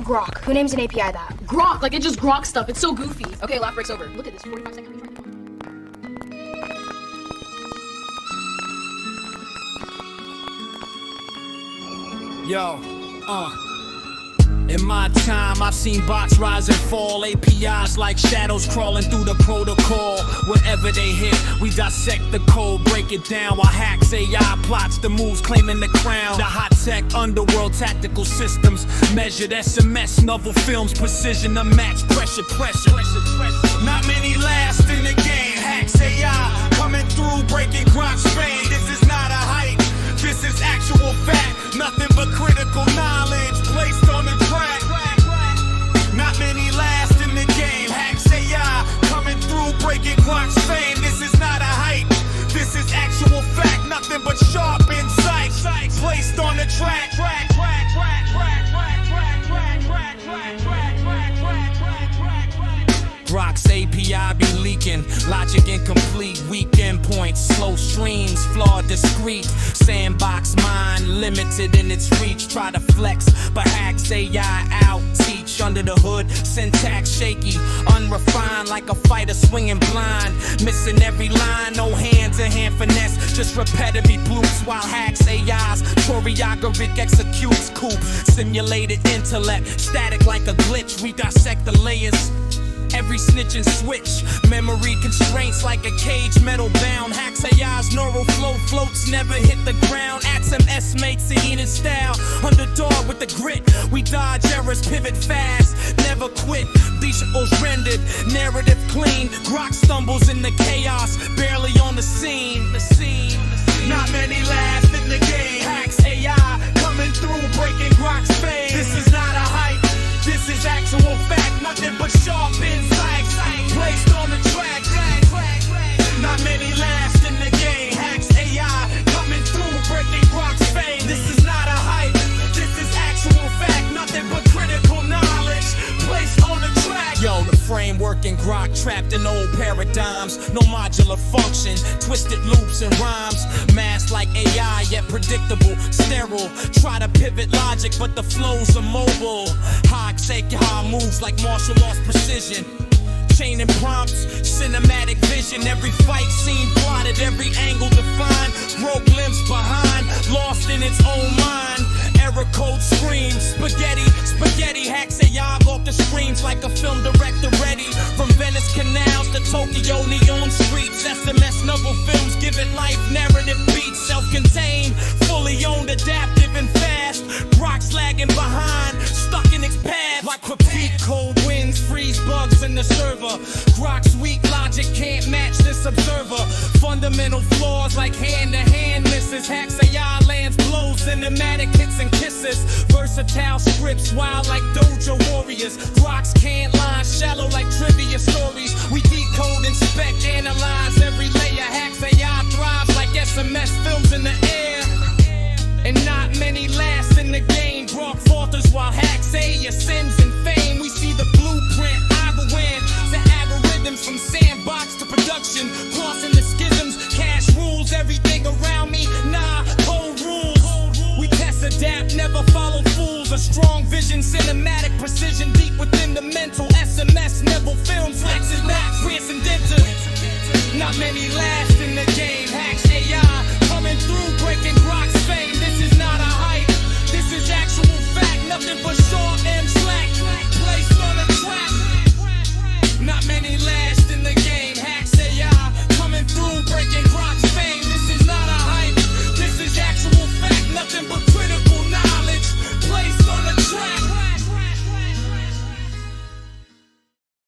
Grok. Who names an API that? Grok, like it just Grok stuff. It's so goofy. Okay, laugh breaks over. Look at this, 45-second retry. Yo, in my time, I've seen bots rise and fall, APIs like shadows crawling through the protocol. Wherever they hit, we dissect the code, break it down while hacks AI plots the moves, claiming the crown. The hot tech underworld tactical systems measured SMS, novel films, precision unmatched, pressure. Not many last in the game. Hacks AI coming through, breaking Grok's fame. This is not a hype, this is actual fact. Nothing but critical knowledge placed on the track. Not many last in the game. Hacks AI coming through, breaking Grok's fame. This is not a hype, this is actual fact. Nothing but sharp insight placed on the track. Grok's API be leaking, logic incomplete, weak endpoints, slow streams, flawed discrete, sandbox mind, limited in its reach, try to flex, but hacks AI out, teach under the hood, syntax shaky, unrefined like a fighter swinging blind, missing every line, no hand-to-hand finesse, just repetitive loops while hacks AI's choreographic executes coupe, simulated intellect, static like a glitch, we dissect the layers. Every snitch and switch, memory constraints like a cage, metal bound. Hacks AI's neural flow floats, never hit the ground. Atom S-mates in his style, underdog with the grit. We dodge errors, pivot fast, never quit. Visuals rendered, narrative clean. Grok stumbles in the chaos, barely on the scene. Not many last in the game. Hacks AI coming through, breaking Grok's fame. This is not a hype, this is actual fact, nothing but sharp insight placed on the track. Not many last in the game. Hacks AI coming through, breaking Grok's fame. This is not a hype, this is actual fact, nothing but critical knowledge placed on the track. Yo, the framework in Grok trapped in old paradigms, no modular function, twisted loops and rhymes, masked like AI yet predictable, sterile. Try to pivot logic, but the flows are mobile. Hacks AI moves like martial arts precision. Chain and prompts, cinematic vision. Every fight scene plotted, every angle defined. Broke limbs behind, lost in its own mind. Error code screams, spaghetti. Hacks AI off the screens like a film director ready. From Venice canals to Tokyo neon streets. SMS novel films give it life, narrative beats. Self-contained, fully owned, adaptive and fast. Grok's lagging behind, stuck in its path. Like repeat cold winds, freeze bugs in the server. Grok's weak logic can't match this observer. Fundamental flaws like hand-to-hand misses. Hacks AI lands blows, cinematic hits and kisses. Versatile scripts, wild like dojo warriors. Grok's can't lie, shallow like trivia stories. We decode, inspect, analyze every layer. Hacks AI thrives like SMS films in the air. And not many last in the game. Grok falters while hacks ascends in fame. We see the blueprint, Irondequoit, the algorithms from sandbox to production, crossing the schisms. Cash rules everything around me. Nah, code rules. We test, adapt, never follow fools. A strong vision, cinematic precision.